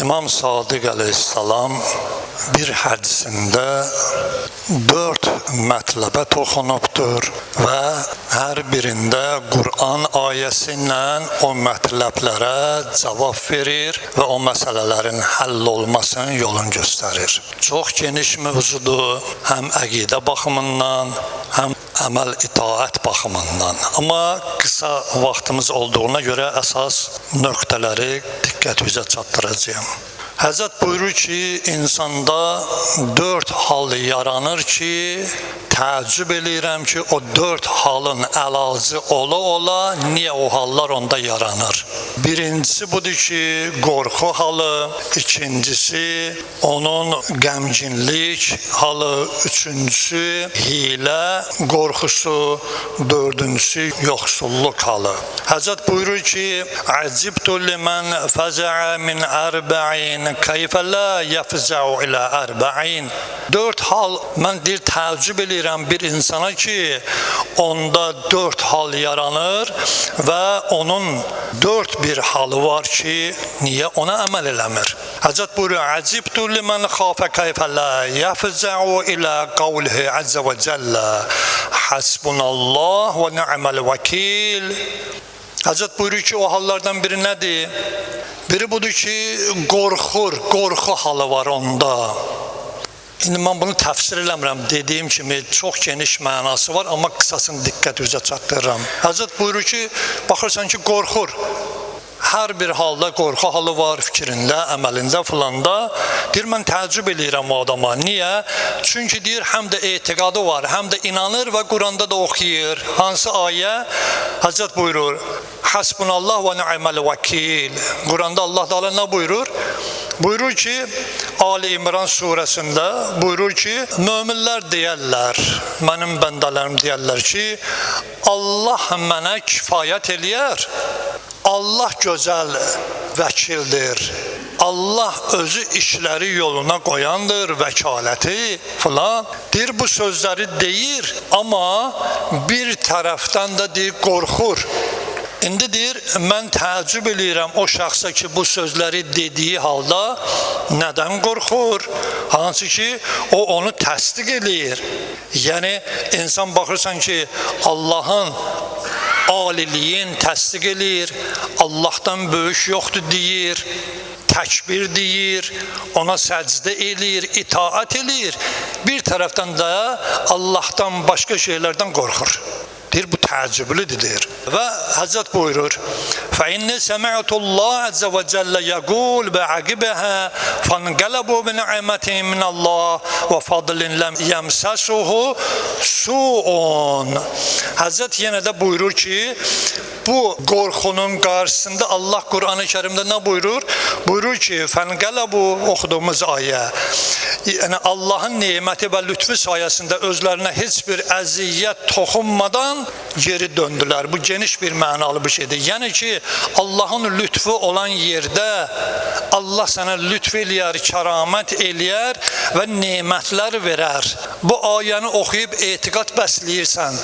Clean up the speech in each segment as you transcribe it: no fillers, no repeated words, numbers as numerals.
İmam Sadiq əleyhissalam bir hədisində 4 mətləbə toxunubdur və hər birində Qur'an ayəsi ilə o mətləblərə cavab verir və o məsələlərin həll olmasının yolunu göstərir. Çox geniş mövzudur, həm əqidə baxımından, həm əməl itaət baxımından. Amma qısa vaxtımız olduğuna görə əsas nöqtələri diqqətinizə çatdıracağam. Həzrət buyurur ki, insanda 4 hal yaranır ki, təəccüb eləyirəm ki, o 4 halın əlacı ola-ola niyə o hallar onda yaranır? Birincisi budur ki, qorxu halı, ikincisi onun qəmginlik halı, üçüncüsü hilə qorxusu, dördüncüsü yoxsulluq halı. Həzrət buyurur ki, "Əcibtu limen fəzəə min ərba'in kayfə la yəfzəu ilə ərba'in." 4 hal, mən deyir, təəccüb eləyirəm bir insana ki, onda 4 hal yaranır və onun 4 bir halı var ki, niyə ona əməl eləmir? Həzrət buyurur, "Əcibtu limen xafə kayfə la yəfzəu ilə qavlihi əzzə və cəllə hasbunallah və ni'məl vəkil." Həzrət buyurur ki, o hallardan biri nədir? Biri budur ki, qorxu halı var onda. İndi mən bunu təfsir eləmirəm, dediyim kimi çox geniş mənası var, amma qısasını diqqətinizə çatdırıram. Həzrət buyurur ki, baxırsan ki, qorxur. Hər bir halda qorxu halı var fikrində, əməlində filanda. Deyir, mən təəccüb eləyirəm o adama. Niyə? Çünki deyir, həm də etiqadı var, həm də inanır və Quranda da oxuyur. Hansı ayə? Həzrət buyurur, "Hasbunallah və ni'məl vəkil." Quranda Allah Teala nə buyurur? Buyurur ki, Ali İmran surəsində buyurur ki, möminlər deyərlər, mənim bəndələrim deyərlər ki, Allah mənə kifayət eləyər. Allah gözəl vəkildir. Allah özü işləri yoluna qoyandır, vəkaləti filan. Deyir, bu sözləri deyir, amma bir tərəfdən də deyir, qorxur. İndi deyir, mən təəccüb eləyirəm o şəxsə ki, bu sözləri dediyi halda nədən qorxur? Hansı ki, o onu təsdiq eləyir. Yəni, insan baxırsan ki, Allahın aliliyin təsdiq eləyir, Allahdan böyük yoxdur deyir, təkbir deyir, ona səcdə eləyir, itaət eləyir. Bir tərəfdən də Allahdan başqa şeylərdən qorxur. Deyir, bu təəccüblüdür, deyir. Və Həzrət buyurur, فَإِنِّ سَمِعْتُ اللّٰهَ عَزَّ وَجَلَّ يَقُولُ بِعَقِبَهَا فَانْقَلَبُوا بِنِعْمَةٍ مِنَ اللّٰهِ وَفَضْلٍ لَمْ يَمْسَسْهُ سُوءٌ. Həzrət yenə də buyurur ki, bu qorxunun qarşısında Allah Qur'an-ı Kərimdə nə buyurur? Buyurur ki, فَانْقَلَبُوا oxuduğumuz ayə. Yəni Allahın neməti və lütfü sayəsində özlərinə heç bir əziyyət toxunmadan geri döndülər. Bu geniş bir mənalı bir şeydir. Yəni ki, Allahın lütfü olan yerdə Allah sənə lütf eləyər, kəramət eləyər və nemətlər verər. Bu ayəni oxuyub etiqad bəsləyirsən.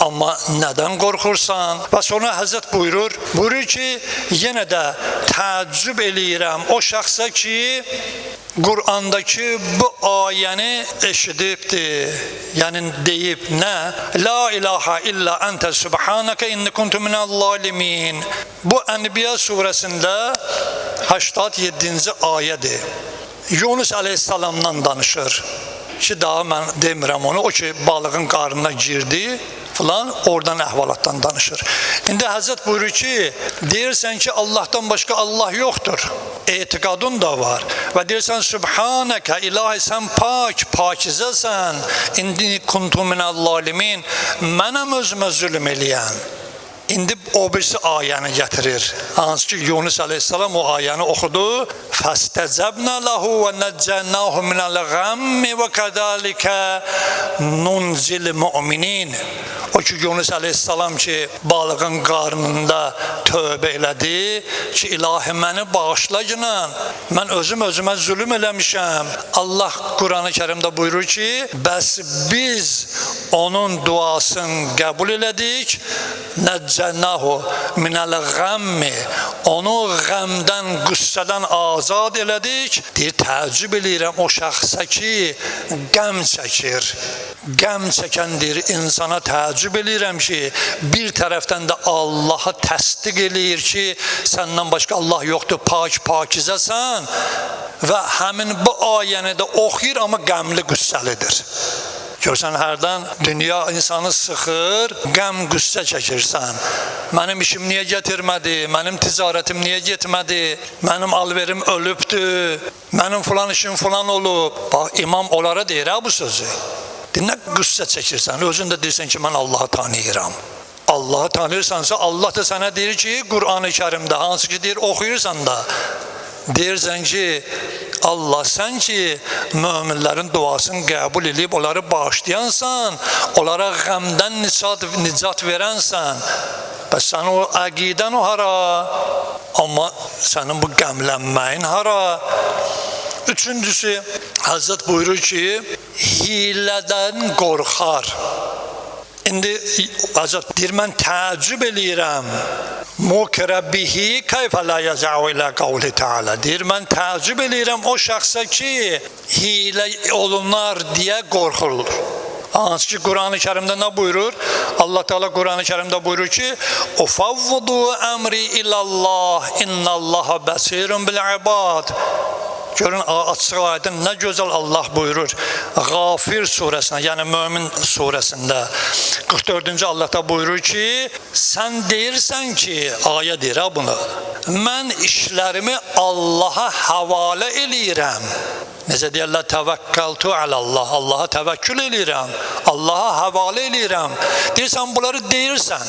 Amma nədən qorxursan? Və sonra Həzrət buyurur ki, yenə də təəccüb eləyirəm o şəxsə ki, Qur'andakı bu ayəni eşidibdir, yəni deyib nə? La ilahe illa ente subhaneke inni kuntu minel zalimin. Bu Ənbiya surəsində 87-ci ayədir. Yunus əleyhissalamdan danışır ki, daha mən demirəm onu, o ki balığın qarnına girdi filan, oradan əhvalatdan danışır. İndi Həzrət buyurur ki, deyirsən ki, Allahdan başqa Allah yoxdur. Etiqadın da var. Və deyirsən, Sübhanəkə, ilahi sən pakizəsən, indi kuntu minəl zalimin, mənəm özümə zülm eləyən. İndi o birisi ayəni gətirir. Hansı ki, Yunus əleyhissalam o ayəni oxudu. Fəstəcəbnə ləhu və nəccənnəhu minəl qəmmi və qədəlikə nunzil müminin. O ki Yunus əleyhissalam ki balığın qarnında tövbə elədi ki ilahi məni bağışla günah. Mən özümə zülm eləmişəm. Allah Quran-ı Kərimdə buyurur ki, bəs biz onun duasını qəbul elədik. Nəccənahu minəl qəmmi. Onu qəmdən, qüssədən azad elədik. Deyir, təəccüb eləyirəm o şəxsə ki qəm çəkir. Qəm çəkəndir insana təəccüb eləyirəm ki, bir tərəfdən də Allah'a təsdiq eləyir ki, səndən başqa Allah yoxdur, pakizəsən və həmin bu ayəni də oxuyur, amma qəmli qüssəlidir. Görsən, hərdən dünya insanı sıxır, qəm qüssə çəkirsən. Mənim işim niyə getirmədi, mənim ticarətim niyə getmədi, mənim alverim ölübdür, mənim filan işim filan olub. Bax, imam onlara deyir bu sözü. Dinlə, qüssə çəkirsən, özün də deyirsən ki, mən Allah'ı tanıyıram. Allah'ı tanıyırsansa, Allah da sənə deyir ki, Quran-ı Kərimdə, hansı ki deyir, oxuyursan da, deyirsən ki, Allah, sən ki möminlərin duasını qəbul edib, onları bağışlayansan, onlara qəmdən nicat verənsən, bəs sən o əqidən o hara, amma sənin bu qəmlənməyin hara. Üçüncüsü, Həzrət buyurur ki, hilədən qorxar. İndi Həzrət deyir, mən təəccüb eləyirəm. Mukərə bihi kayfə la yəcəu ilə qavli Teala. Deyir, mən təəccüb eləyirəm o şəxsə ki, hilə olunar deyə qorxulur. Hansı ki, Quran-ı Kərimdə nə buyurur? Allah Teala Quran-ı Kərimdə buyurur ki, "Ufavvidu əmri ilallah, innallaha basirun bil ibad." Görün, açıq aydın nə gözəl Allah buyurur. Qafir surəsində, yəni Mömin surəsində 44-cü Allah'ta buyurur ki, sən deyirsən ki, ayə deyir bunu, mən işlərimi Allah'a havalə eləyirəm. Necə deyərlər, təvəkkəltu alallah, Allah'a təvəkkül eləyirəm, Allah'a havalə eləyirəm. Deyirsən, bunları deyirsən,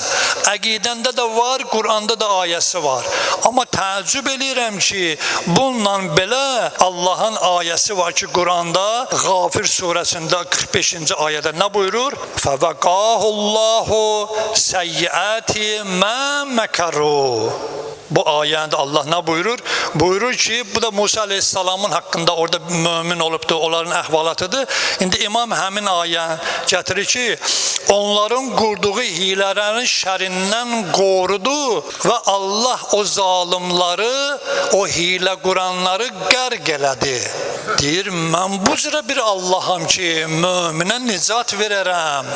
əqidəndə də var, Quranda da ayəsi var. Amma təəccüb eləyirəm ki, bununla belə Allah'ın ayəsi var ki, Quranda Qafir surəsində 45-ci ayədə nə buyurur? Fəvəqahullahu səyyiəti mə məkəru. Bu ayəndə Allah nə buyurur? Buyurur ki, bu da Musa aleyhissalamın haqqında orada mömin olubdur, onların əhvalatıdır. İndi imam həmin ayə gətirir ki, onların qurduğu hilələrin şərindən qorudu və Allah o zalimları, o hilə quranları qərq elədi. Deyir, mən bu cürə bir Allaham ki, möminə nicat verərəm.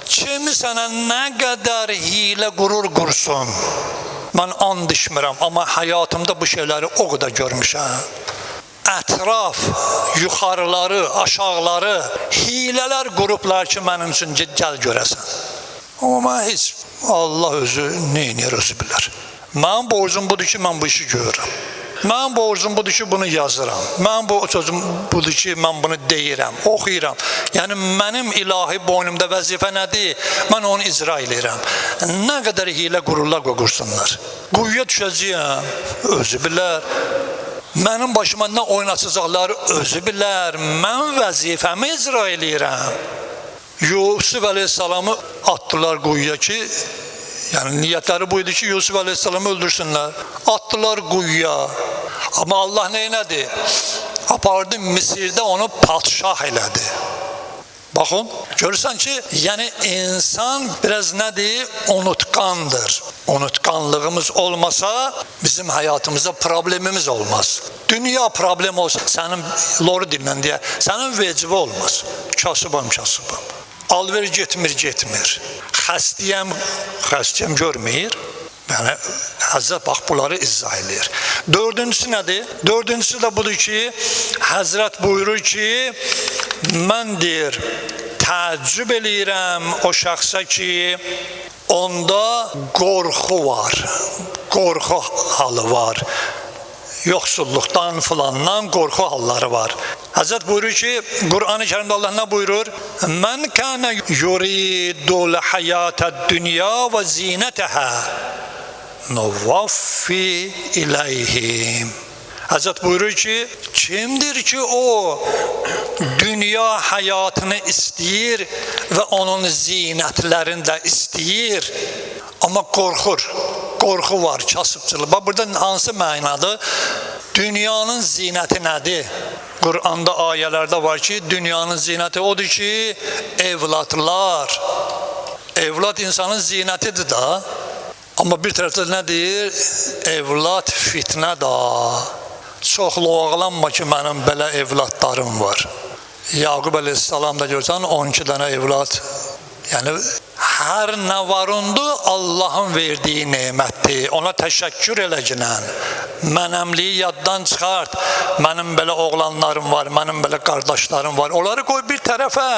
Kimi sənə nə qədər hilə qurur qursun. Mən and içmirəm, amma həyatımda bu şeyləri o qədər görmüşəm. Ətraf, yuxarıları, aşağıları, hilələr qurublar ki, mənim üçün gəl görəsən. Amma mən heç, Allah özü neynir, özü bilər. Mənim borcum budur ki, mən bu işi görürəm. Mənim borcum budur ki, bunu yazıram. Mənim sözüm budur ki, mən bunu deyirəm, oxuyuram. Yəni, mənim ilahi boynumda vəzifə nədir? Mən onu icra edirəm. Nə qədər hilə qururlar və qursunlar. Quyuya düşəcəyəm, özü bilər. Mənim başıma nə oynatacaqları özü bilər. Mən vəzifəmi icra edirəm. Yusuf əleyhissalamı atdılar quyuya ki, yəni niyyətləri buydu ki, Yusuf əleyhissalamı öldürsünlər. Atdılar quyuya. Amma Allah neynədi? Apardı Misirdə onu padşah elədi. Baxın, görürsən ki, yəni insan biraz nədir? Unutqandır. Unutqanlığımız olmasa bizim həyatımızda problemimiz olmaz. Dünya problem olsa, sənin loru dinlə deyə, sənin vecibi olmaz. Kasıbam. Alver getmir. Xəstiyəm görməyir. Yəni, Həzrət bax, bunları izah edir. Dördüncüsü nədir? Dördüncüsü də budur ki, Həzrət buyurur ki, mən deyir, təəccüb eləyirəm o şəxsə ki, onda qorxu var, qorxu halı var. Yoxsulluqdan, filandan qorxu halları var. Həzrət buyurur ki, Quran-ı Kərimdə Allah nə buyurur? Mən kənə yuridul həyətəd dünya və zinətəhə nuvaffi iləyhim. Hazret buyurur ki, kimdir ki o dünya hayatını istəyir və onun zinətlərini də istəyir, amma qorxur. Qorxu var, kasıbçılıq. Bax, burada hansı mənadır? Dünyanın zinəti nədir? Qur'anda ayələrdə var ki, dünyanın zinəti odur ki, evlatlar. Evlat insanın zinətidir da. Amma bir tərəfdə nə deyir? Evlat fitnə da. Çoxlu oğlanma ki, mənim belə evlatlarım var. Yaqub əleyhissalam da görsən 12 dənə evlat. Yəni, hər nə varındı Allahın verdiyi nemətdir. Ona təşəkkür eləginən. Mənəmliyi yaddan çıxart. Mənim belə oğlanlarım var, mənim belə qardaşlarım var. Onları qoy bir tərəfə.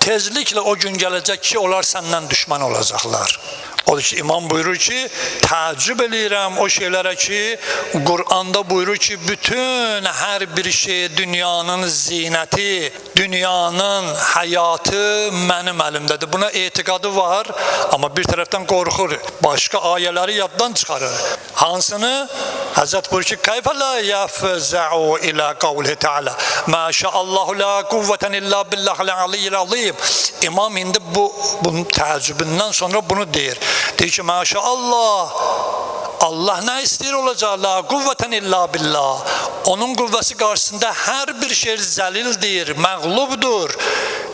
Tezliklə o gün gələcək ki, onlar səndən düşman olacaqlar. Odur ki, imam buyurur ki, təəccüb eləyirəm o şeylərə ki, Qur'anda buyurur ki, bütün hər bir şey dünyanın zinəti, dünyanın həyatı mənim əlimdədir. Buna etiqadı var, amma bir tərəfdən qorxur. Başqa ayələri yaddan çıxarır. Hansını? Həzrət buyurur ki, kayfə la yafza'u ilə qavlihi ta'ala. Maşaallahu la quvveten illa billahil aliyyil azim. İmam indi bunun təəccübündən sonra bunu deyir. Deyir ki, maşallah, Allah nə istəyir olacaq? La quvveten illa billah. Onun qüvvəsi qarşısında hər bir şey zəlildir, məğlubdur.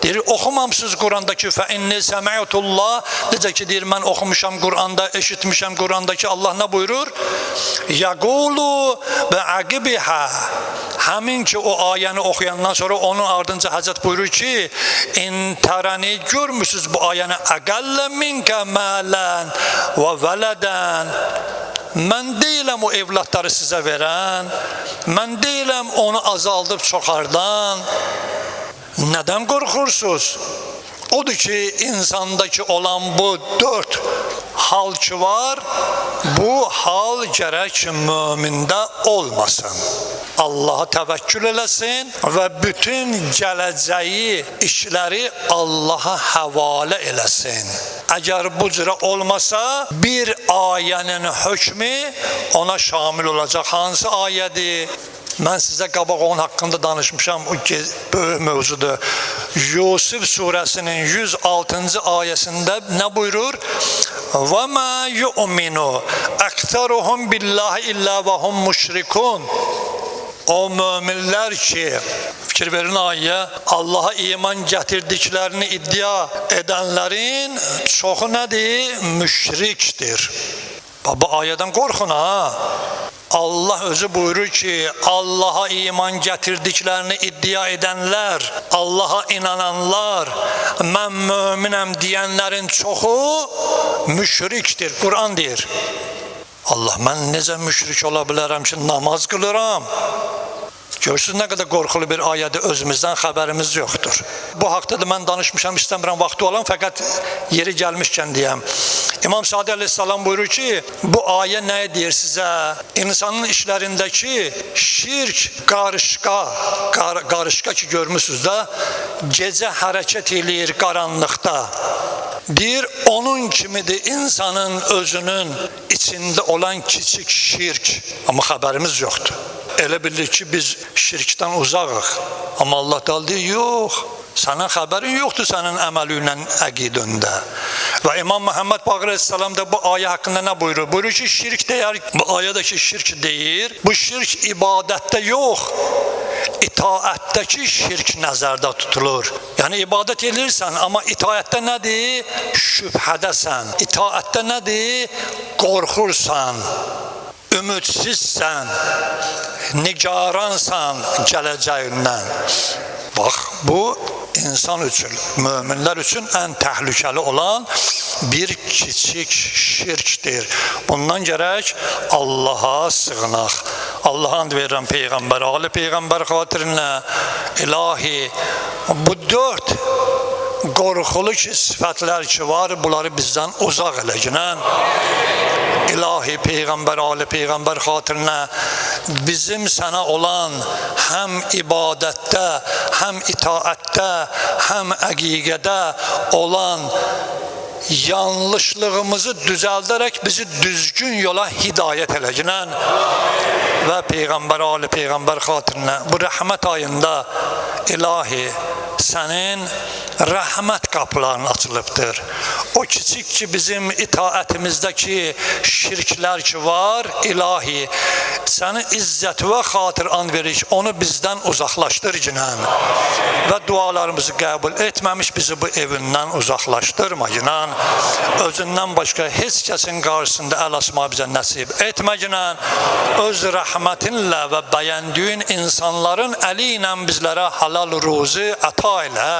Deyir, oxumamsınız Quranda ki, fə inni səmi'tullah. Necə ki, deyir, mən oxumuşam Quranda, eşitmişəm Quranda ki, Allah nə buyurur? Yəqulu və əqibihə. Həmin ki, o ayəni oxuyandan sonra onun ardınca Həzrət buyurur ki, İntərəni görmüsünüz bu ayəni? Əqəllə minkə mələn və vələdən. Mən deyiləm o evlatları sizə verən, mən deyiləm onu azaldıb çoxardan. Nədən qorxursunuz? Odur ki, insandakı olan bu 4 hal ki var, bu hal gərək mümində olmasın. Allaha təvəkkül eləsin və bütün gələcəyi işləri Allaha həvalə eləsin. Əgər bu cürə olmasa, bir ayənin hökmü ona şamil olacaq. Hansı ayədir? Mən sizə qabaq onun haqqında danışmışam, o böyük mövzudur. Yusuf surəsinin 106-cı ayəsində nə buyurur? وَمَا يُؤْمِنُ أَكْتَرُهُمْ بِاللّٰهِ إِلَّا وَهُمْ مُشْرِكُونَ. O möminlər ki, fikir verin ayəyə, Allaha iman gətirdiklərini iddia edənlərin çoxu nədir? Müşrikdir. Bu ayədən qorxun ha. Allah özü buyurur ki, Allaha iman gətirdiklərini iddia edənlər, Allaha inananlar, mən möminəm deyənlərin çoxu müşrikdir. Quran deyir. Allah, mən necə müşrik ola bilərəm ki, namaz qılıram? Görürsünüz, nə qədər qorxulu bir ayədir, özümüzdən xəbərimiz yoxdur. Bu haqda da mən danışmışam, istəmirəm vaxtı olan, fəqət yeri gəlmişkən deyəm. İmam Sadi əleyhissalam buyurur ki, bu ayə nə deyir sizə? İnsanın işlərindəki şirk, qarışqa ki görmüsünüz də, gecə hərəkət eləyir qaranlıqda. Deyir, onun kimidir insanın özünün içində olan kiçik şirk. Amma xəbərimiz yoxdur. Elə bilir ki, biz şirkdən uzağıq. Amma Allah da deyir, yox. Sənin xəbərin yoxdur sənin əməliylə əqidəndə. Və İmam Muhammed Baqir əleyhissalam da bu ayə haqqında nə buyurur? Buyurur ki, şirk deyər, bu ayədəki şirk deyir. Bu şirk ibadətdə yox, itaətdəki şirk nəzərdə tutulur. Yəni ibadət edirsən, amma itaətdə nədir? Şübhədəsən. İtaətdə nədir? Qorxursan, ümidsizsən, nigaransan gələcəyindən. Bax, bu insan üçün, möminlər üçün ən təhlükəli olan bir kiçik şirkdir. Bundan gərək Allaha sığınaq. Allaha and verirəm Peyğəmbər, Ali Peyğəmbər xatirinə, ilahi, bu 4 qorxulu ki, sifətlər ki var, bunları bizdən uzaq eləginən. İlahi Peyğəmbər, Ali Peyğəmbər xatirinə bizim sənə olan həm ibadətdə, həm itaətdə, həm əqiqədə olan yanlışlığımızı düzəldərək bizi düzgün yola hidayət eləginən və Peyğəmbər, Ali Peyğəmbər xatirinə bu rəhmət ayında ilahi sənin rəhmət qapılarını açılıbdır. O kiçik ki bizim itaətimizdəki şirklər ki var, ilahi səni izzət və xatir an verik, onu bizdən uzaqlaşdır ginən və dualarımızı qəbul etməmiş bizi bu evindən uzaqlaşdırma ginən, özündən başqa heç kəsin qarşısında əl açma bizə nəsib etmə ginən, öz rəhmətinlə və bəyəndiyin insanların əli ilə bizlərə halal ruzi əta elə,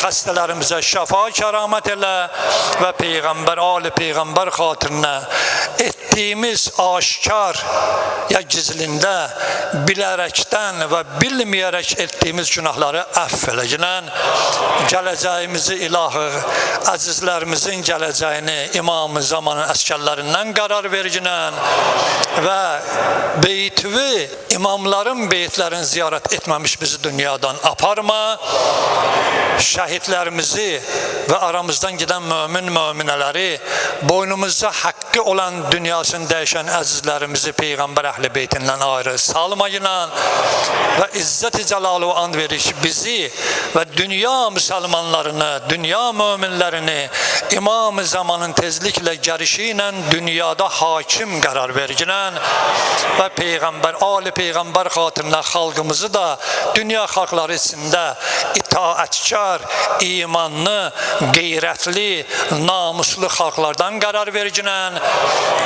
xəstələrimizə şəfa kəramət elə və Peyğəmbər, Ali Peyğəmbər xatirinə etdiyimiz aşkar ya gizlində bilərəkdən və bilməyərək etdiyimiz günahları əff eləginən, gələcəyimizi ilahı, əzizlərimizin gələcəyini İmam-ı Zamanın əskərlərindən qərar verginən və beytvi imamların beytlərini ziyarət etməmiş bizi dünyadan aparma, şəhidlərimizi və aramızdan gedən möminələri, boynumuzda haqqı olan dünyasını dəyişən əzizlərimizi Peyğəmbər əhl-i beytindən ayrı salmayınan və İzzət-i Cəlalı and verir bizi və dünya müsəlmanlarını, dünya möminlərini İmam-ı Zamanın tezliklə gəlişi ilə dünyada hakim qərar verginən və Peyğəmbər, Ali Peyğəmbər xatirinə xalqımızı da dünya xalqları içində itaətkar, imanlı, qeyrətli, namuslu xalqlardan qərar verginən,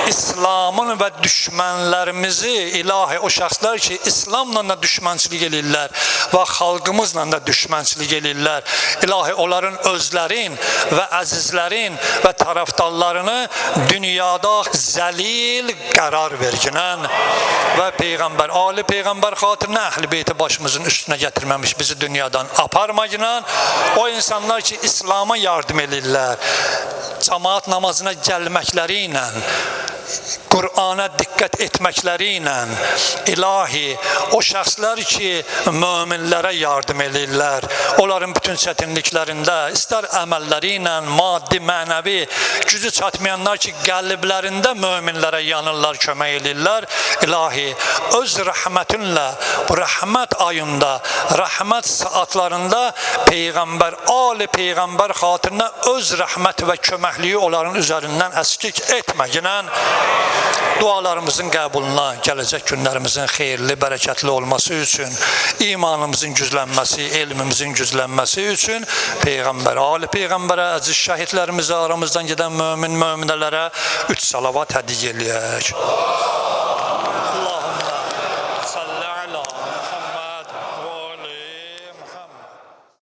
İslamın və düşmənlərimizi ilahi o şəxslər ki, İslamla da düşmənçilik edirlər və xalqımızla da düşmənçilik edirlər, ilahi onların özlərin və əzizlərin və tərəfdarlarını dünyada zəlil qərar verginən və Peyğəmbər, Ali Peyğəmbər xatirinə əhl-i beyti başımızın üstünə gətirməmiş bizi dünyadan aparmayınan, o insanlar ki, İslam'a yardım edirlər, cemaat namazına gəlməkləri ilə, Qur'ana diqqət etməkləri ilə, ilahi, o şəxslər ki, möminlərə yardım edirlər, onların bütün çətinliklərində, istər əməlləri ilə, maddi, mənəvi, gücü çatmayanlar ki, qəlblərində möminlərə yanırlar, kömək edirlər, ilahi, öz rəhmətinlə, bu rəhmət ayında, rəhmət saatlarında Peyğəmbər, Ali Peyğəmbər xatirinə öz rəhmət və köməkliyi onların üzərindən əskik etməginən, dualarımızın qəbuluna, gələcək günlərimizin xeyirli, bərəkətli olması üçün, imanımızın güclənməsi, elmimizin güclənməsi üçün Peyğəmbər, Ali Peyğəmbərə, əziz şəhidlərimizə, aramızdan gedən möminələrə 3 salavat hədiyyə eləyək.